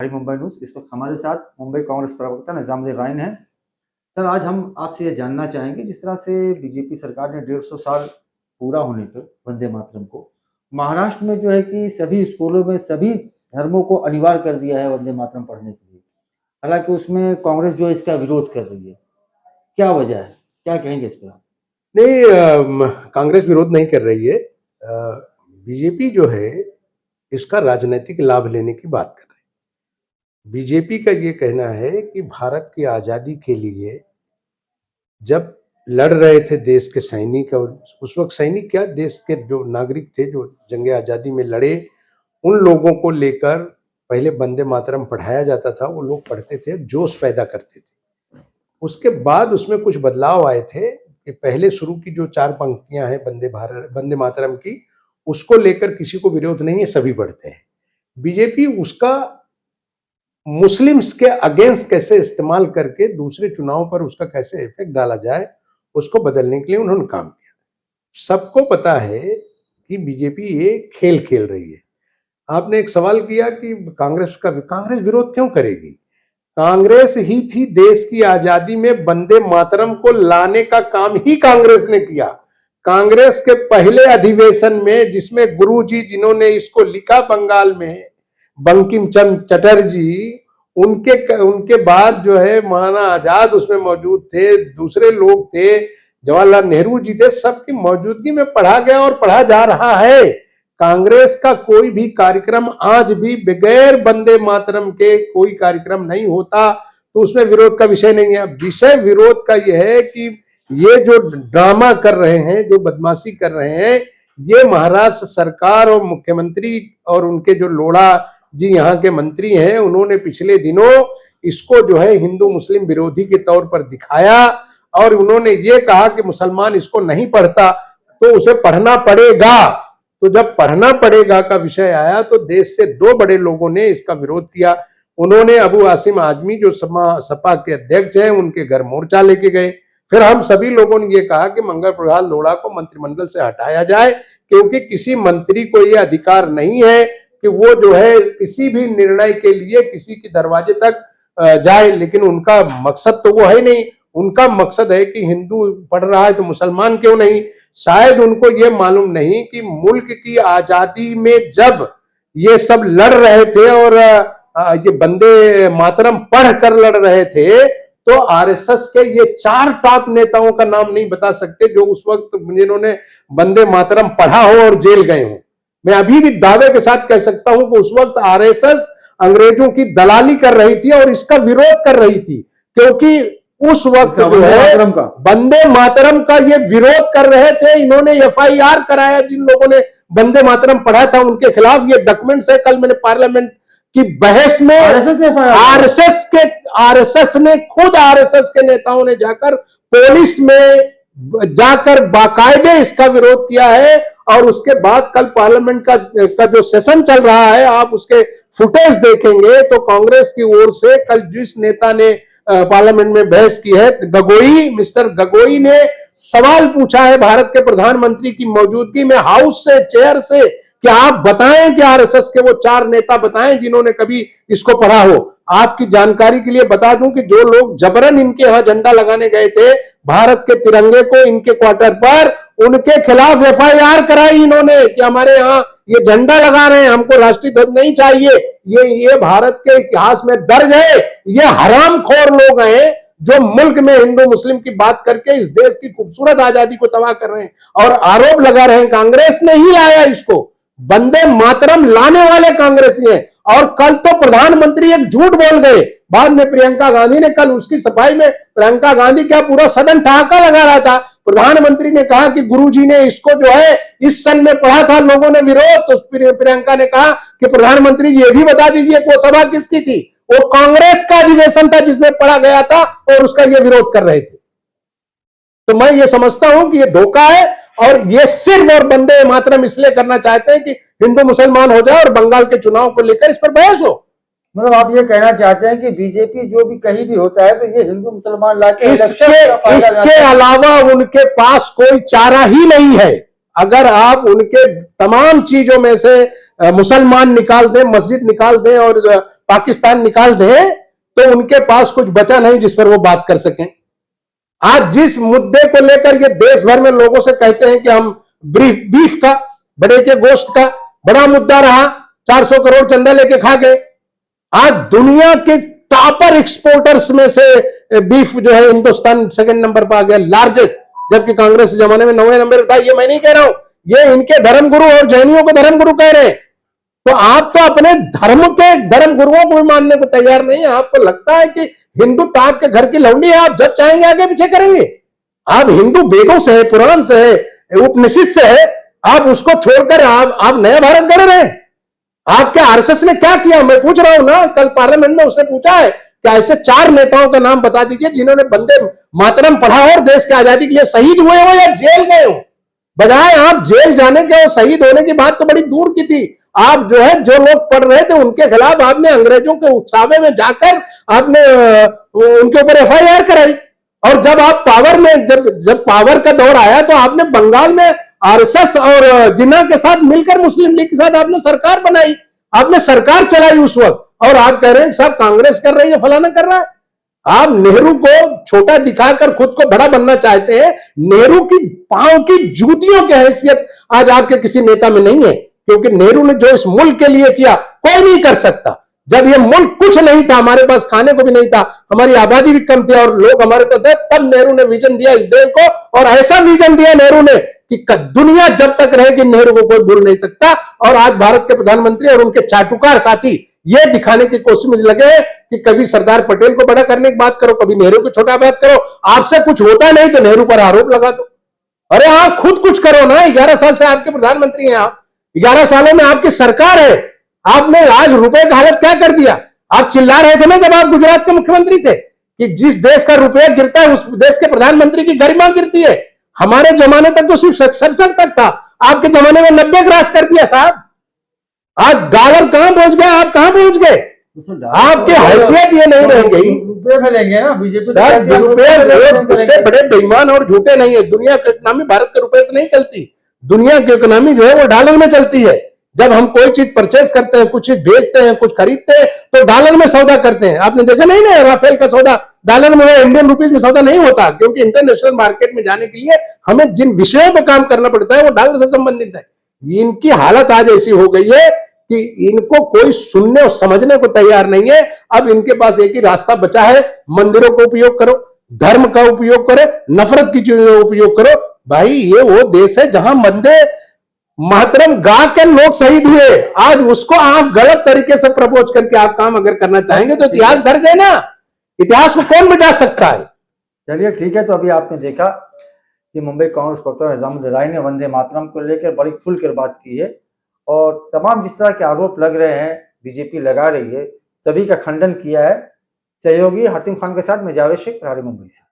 Mumbai news. इस वक्त हमारे साथ मुंबई कांग्रेस प्रवक्ता निजामुद्दीन राइन है। सर, आज हम आपसे ये जानना चाहेंगे, जिस तरह से बीजेपी सरकार ने 150 साल पूरा होने पर वंदे मातरम को महाराष्ट्र में जो है कि सभी स्कूलों में सभी धर्मों को अनिवार्य कर दिया है वंदे मातरम पढ़ने के लिए। हालांकि उसमें कांग्रेस जो है इसका विरोध कर रही है, क्या वजह है, क्या कहेंगे इस पर? नहीं, कांग्रेस विरोध नहीं कर रही है। बीजेपी जो है इसका राजनीतिक लाभ लेने की बात कर रही है। बीजेपी का ये कहना है कि भारत की आज़ादी के लिए जब लड़ रहे थे देश के सैनिक, और उस वक्त सैनिक क्या, देश के जो नागरिक थे जो जंगे आज़ादी में लड़े, उन लोगों को लेकर पहले वंदे मातरम पढ़ाया जाता था। वो लोग पढ़ते थे, जोश पैदा करते थे। उसके बाद उसमें कुछ बदलाव आए थे कि पहले शुरू की जो 4 पंक्तियां हैं वंदे मातरम की, उसको लेकर किसी को विरोध नहीं है, सभी पढ़ते हैं। बीजेपी उसका मुस्लिम्स के अगेंस्ट कैसे इस्तेमाल करके दूसरे चुनाव पर उसका कैसे इफेक्ट डाला जाए, उसको बदलने के लिए उन्होंने काम किया। सबको पता है कि बीजेपी ये खेल खेल रही है। आपने एक सवाल किया कि कांग्रेस विरोध क्यों करेगी। कांग्रेस ही थी देश की आजादी में वंदे मातरम को लाने का काम ही कांग्रेस ने किया। कांग्रेस के पहले अधिवेशन में, जिसमें गुरुजी जिन्होंने इसको लिखा बंगाल में, बंकिम चंद्र चटर्जी, उनके बाद जो है मौलाना आजाद उसमें मौजूद थे, दूसरे लोग थे, जवाहरलाल नेहरू जी थे, सबकी मौजूदगी में पढ़ा गया और पढ़ा जा रहा है। कांग्रेस का कोई भी कार्यक्रम आज भी बगैर वंदे मातरम के कोई कार्यक्रम नहीं होता, तो उसमें विरोध का विषय नहीं है। विषय विरोध का यह है कि ये जो ड्रामा कर रहे हैं, जो बदमाशी कर रहे हैं, ये महाराष्ट्र सरकार और मुख्यमंत्री और उनके जो लोढ़ा जी यहाँ के मंत्री हैं, उन्होंने पिछले दिनों इसको जो है हिंदू मुस्लिम विरोधी के तौर पर दिखाया और उन्होंने ये कहा कि मुसलमान इसको नहीं पढ़ता तो उसे पढ़ना पड़ेगा। तो जब पढ़ना पड़ेगा का विषय आया तो देश से 2 बड़े लोगों ने इसका विरोध किया। उन्होंने अबू आसिम आजमी जो सपा के अध्यक्ष हैं, उनके घर मोर्चा लेके गए। फिर हम सभी लोगों ने ये कहा कि मंगल प्रसाद लोढ़ा को मंत्रिमंडल से हटाया जाए, क्योंकि किसी मंत्री को यह अधिकार नहीं है कि वो जो है किसी भी निर्णय के लिए किसी के दरवाजे तक जाए। लेकिन उनका मकसद तो वो है नहीं। उनका मकसद है कि हिंदू पढ़ रहा है तो मुसलमान क्यों नहीं। शायद उनको ये मालूम नहीं कि मुल्क की आजादी में जब ये सब लड़ रहे थे और ये वंदे मातरम पढ़ कर लड़ रहे थे, तो आरएसएस के ये 4 टॉप नेताओं का नाम नहीं बता सकते जो उस वक्त जिन्होंने वंदे मातरम पढ़ा हो और जेल गए हो। मैं अभी भी दावे के साथ कह सकता हूं कि उस वक्त आरएसएस अंग्रेजों की दलाली कर रही थी और इसका विरोध कर रही थी, क्योंकि उस वक्त जो है वंदे मातरम का ये विरोध कर रहे थे। इन्होंने एफआईआर कराया, जिन लोगों ने वंदे मातरम पढ़ा था उनके खिलाफ। ये डॉक्यूमेंट्स है। कल मैंने पार्लियामेंट की बहस में आरएसएस ने खुद आरएसएस के नेताओं ने जाकर पुलिस में जाकर बाकायदे इसका विरोध किया है। और उसके बाद कल पार्लियामेंट का जो सेशन चल रहा है, आप उसके फुटेज देखेंगे तो कांग्रेस की ओर से कल जिस नेता ने पार्लियामेंट में बहस की है, मिस्टर गगोई ने सवाल पूछा है भारत के प्रधानमंत्री की मौजूदगी में हाउस से, चेयर से, कि आप बताएं कि आरएसएस के वो 4 नेता बताएं जिन्होंने कभी इसको पढ़ा हो। आपकी जानकारी के लिए बता दूं कि जो लोग जबरन इनके यहां झंडा लगाने गए थे, भारत के तिरंगे को इनके क्वार्टर पर, उनके खिलाफ एफआईआर कराई इन्होंने कि हमारे यहाँ ये झंडा लगा रहे हैं, हमको राष्ट्रीय ध्वज नहीं चाहिए। ये भारत के इतिहास में दर्ज है। ये हरामखोर लोग हैं जो मुल्क में हिंदू मुस्लिम की बात करके इस देश की खूबसूरत आजादी को तबाह कर रहे हैं और आरोप लगा रहे हैं कांग्रेस ने ही लाया इसको। वंदे मातरम लाने वाले कांग्रेसी हैं। और कल तो प्रधानमंत्री एक झूठ बोल गए, बाद में प्रियंका गांधी ने, कल उसकी सफाई में प्रियंका गांधी क्या पूरा सदन ठहाका लगा रहा था। प्रधानमंत्री ने कहा कि गुरुजी ने इसको जो है इस सन में पढ़ा था, लोगों ने विरोध, तो प्रियंका ने कहा कि प्रधानमंत्री जी ये भी बता दीजिए वो सभा किसकी थी। वो कांग्रेस का अधिवेशन था जिसमें पढ़ा गया था और उसका ये विरोध कर रहे थे। तो मैं ये समझता हूं कि ये धोखा है और ये सिर्फ और वंदे मातरम इसलिए करना चाहते हैं कि हिंदू मुसलमान हो जाए और बंगाल के चुनाव को लेकर इस पर बहस हो। मतलब आप ये कहना चाहते हैं कि बीजेपी जो भी कहीं भी होता है तो ये हिंदू मुसलमान लाके इसके अलावा उनके पास कोई चारा ही नहीं है। अगर आप उनके तमाम चीजों में से मुसलमान निकाल दें, मस्जिद निकाल दें और पाकिस्तान निकाल दें तो उनके पास कुछ बचा नहीं जिस पर वो बात कर सकें। आज जिस मुद्दे को लेकर ये देश भर में लोगों से कहते हैं कि हम बीफ का, बड़े के गोश्त का बड़ा मुद्दा रहा, 400 करोड़ चंदा लेके खा गए। आज दुनिया के टॉपर एक्सपोर्टर्स में से बीफ जो है हिंदुस्तान सेकंड नंबर पर आ गया, लार्जेस्ट, जबकि कांग्रेस के जमाने में 9वें नंबर था। ये मैं नहीं कह रहा हूं, ये इनके धर्मगुरु और जैनियों को धर्मगुरु कह रहे हैं। तो आप तो अपने धर्म के धर्म गुरुओं को भी मानने को तैयार नहीं है। आपको लगता है कि हिंदू तो आपके घर की लौंडी है, आप जब चाहेंगे आगे पीछे करेंगे। आप हिंदू वेदों से है, पुराण से है, उपनिषद से है, आप उसको छोड़कर आप नया भारत गढ़ रहे हैं। आपके आरएसएस ने क्या किया, मैं पूछ रहा हूं ना, कल पार्लियामेंट में उसने पूछा है कि ऐसे 4 नेताओं का नाम बता दीजिए जिन्होंने वंदे मातरम पढ़ा और देश की आजादी के लिए शहीद हुए हो या जेल गए हो। बजाय आप जेल जाने के और शहीद होने की बात तो बड़ी दूर की थी। आप जो है, जो लोग पढ़ रहे थे उनके खिलाफ आपने अंग्रेजों के उकसावे में जाकर आपने उनके ऊपर एफआईआर कराई। और जब आप पावर में जब पावर का दौर आया तो आपने बंगाल में आरएसएस और जिन्ना के साथ मिलकर मुस्लिम लीग के साथ आपने सरकार बनाई, आपने सरकार चलाई उस वक्त। और आप कह रहे हैं साहब कांग्रेस कर रही है, फलाना कर रहा है। आप नेहरू को छोटा दिखाकर खुद को बड़ा बनना चाहते हैं। नेहरू की पांव की जूतियों की हैसियत आज आपके किसी नेता में नहीं है, क्योंकि नेहरू ने जो इस मुल्क के लिए किया कोई नहीं कर सकता। जब ये मुल्क कुछ नहीं था, हमारे पास खाने को भी नहीं था, हमारी आबादी भी कम थी और लोग हमारे पास थे, तब नेहरू ने विजन दिया इस देश को। और ऐसा विजन दिया नेहरू ने कि दुनिया जब तक रहेगी नेहरू को कोई भूल नहीं सकता। और आज भारत के प्रधानमंत्री और उनके चाटुकार साथी ये दिखाने की कोशिश में लगे हैं कि कभी सरदार पटेल को बड़ा करने की बात करो, कभी नेहरू को छोटा बात करो। आपसे कुछ होता नहीं तो नेहरू पर आरोप लगा दो। अरे आप खुद कुछ करो ना। 11 साल से आपके प्रधानमंत्री हैं आप, 11 सालों में आपकी सरकार है। आपने आज रुपए का हालत क्या कर दिया। आप चिल्ला रहे थे ना जब आप गुजरात के मुख्यमंत्री थे कि जिस देश का रुपया गिरता है उस देश के प्रधानमंत्री की गरिमा गिरती है। हमारे जमाने तक तो सिर्फ 67 तक था, आपके जमाने में 90 क्रॉस कर दिया साहब। आज डॉलर कहां पहुंच गया, आप कहां पहुंच गए। आपकी हैसियत ये नहीं रह गई। रुपये मिलेंगे ना बीजेपी सर, रुपये उससे बड़े बेईमान और झूठे नहीं है। दुनिया की इकोनॉमी भारत के रुपए से नहीं चलती। दुनिया की इकोनॉमी जो है वो डॉलर में चलती है। जब हम कोई चीज परचेज करते हैं, कुछ चीज बेचते हैं, कुछ खरीदते हैं तो डॉलर में सौदा करते हैं। आपने देखा नहीं ना राफेल का सौदा डॉलर में, इंडियन रुपीज में सौदा नहीं होता, क्योंकि इंटरनेशनल मार्केट में जाने के लिए हमें जिन विषयों पर काम करना पड़ता है वो डॉलर से संबंधित है। इनकी हालत आज ऐसी हो गई है कि इनको कोई सुनने और समझने को तैयार नहीं है। अब इनके पास एक ही रास्ता बचा है, मंदिरों का उपयोग करो, धर्म का उपयोग करो, नफरत की चीजों का उपयोग करो। भाई ये वो देश है जहां वंदे मातरम गा के लोग शहीद हुए। आज उसको आप गलत तरीके से प्रपोज करके आप काम अगर करना चाहेंगे तो इतिहास दर्ज है ना। इतिहास को कौन मिटा सकता है। चलिए ठीक है। तो अभी आपने देखा कि मुंबई कांग्रेस प्रवक्ता निजामुद्दीन राय ने वंदे मातरम को लेकर बड़ी खुलकर बात की है और तमाम जिस तरह के आरोप लग रहे हैं बीजेपी लगा रही है, सभी का खंडन किया है। सहयोगी हातिम खान के साथ मैं जावेद शेख, प्रहारी मुंबई से।